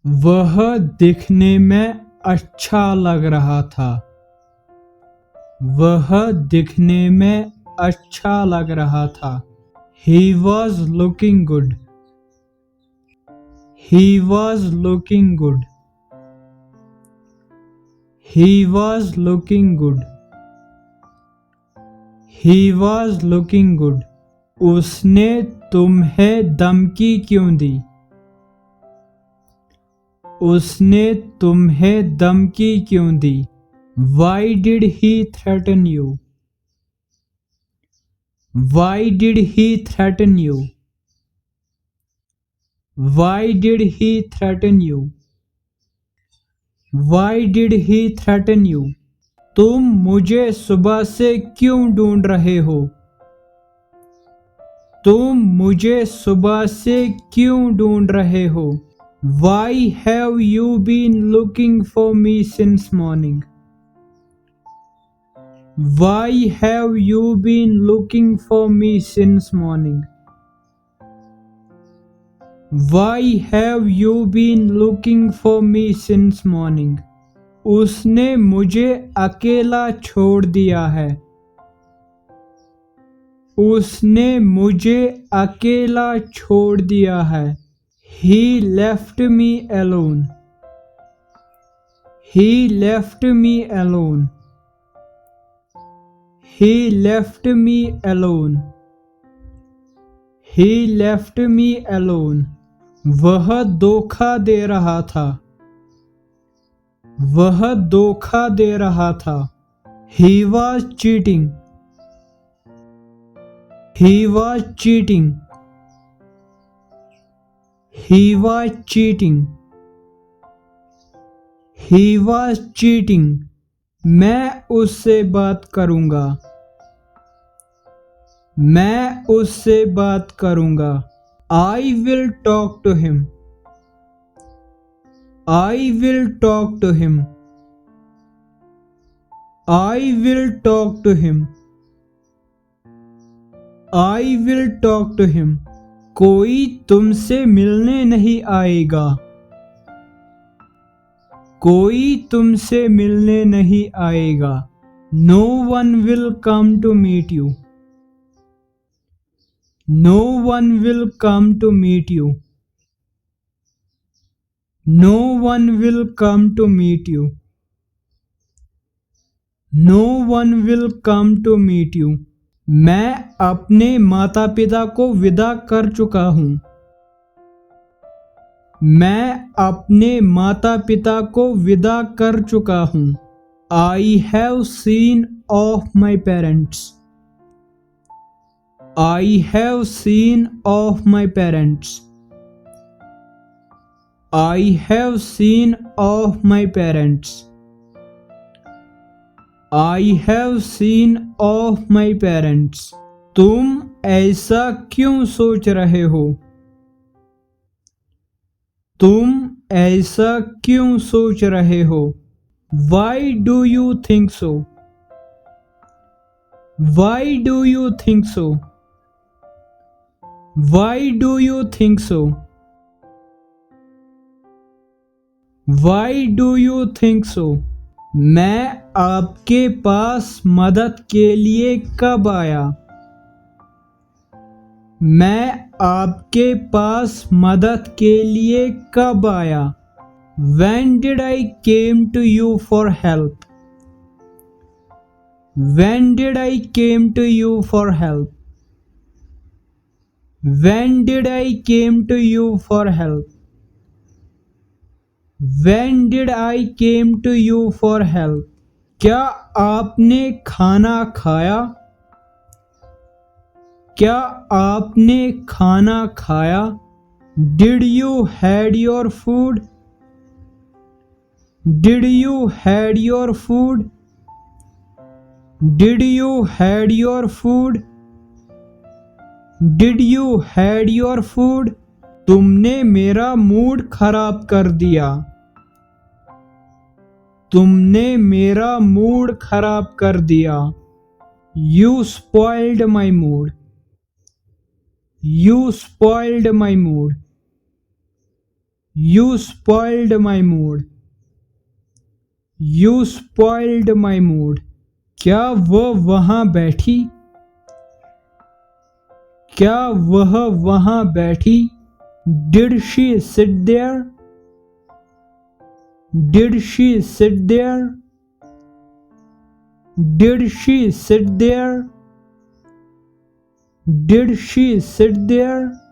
वह दिखने में अच्छा लग रहा था। वह दिखने में अच्छा लग रहा था। He was looking good. He was looking good. He was looking good. He was looking good. उसने तुम्हें धमकी क्यों दी? उसने तुम्हें धमकी क्यों दी? Why did he threaten you? Why did he threaten you? Why did he threaten you? Why did he threaten you? तुम मुझे सुबह से क्यों ढूंढ रहे हो? तुम मुझे सुबह से क्यों ढूंढ रहे हो? Why have you been looking for me since morning? Why have you been looking for me since morning? Why have you been looking for me since morning? उसने मुझे अकेला छोड़ दिया है। उसने मुझे अकेला छोड़ दिया है। He left me alone. He left me alone. He left me alone. He left me alone. वह धोखा दे रहा था। वह धोखा दे रहा था। He was cheating. He was cheating. He was cheating. He was cheating. मैं उससे बात करूंगा। मैं उससे बात करूंगा। I will talk to him. I will talk to him. I will talk to him. I will talk to him. कोई तुमसे मिलने नहीं आएगा। कोई तुमसे मिलने नहीं आएगा। No one will come to meet you. No one will come to meet you. No one will come to meet you. No one will come to meet you. मैं अपने माता पिता को विदा कर चुका हूँ। मैं अपने माता पिता को विदा कर चुका हूँ। I have seen off my parents. I have seen off my parents. I have seen off my parents. I have seen off my parents. तुम ऐसा क्यों सोच रहे हो? तुम ऐसा क्यों सोच रहे हो? Why do you think so? Why do you think so? Why do you think so? Why do you think so? मैं आपके पास मदद के लिए कब आया? मैं आपके पास मदद के लिए कब आया? When did I came to you for help? When did I came to you for help? When did I came to you for help? When did I came to you for help? क्या आपने खाना खाया? क्या आपने खाना खाया? Did you had your food? Did you had your food? Did you had your food? Did you had your food? तुमने मेरा मूड खराब कर दिया। तुमने मेरा मूड खराब कर दिया। You spoiled my mood. You spoiled my mood. You spoiled my mood. You spoiled my mood. क्या वह वहाँ बैठी? क्या वह वहाँ बैठी? Did she sit there? Did she sit there? Did she sit there? Did she sit there?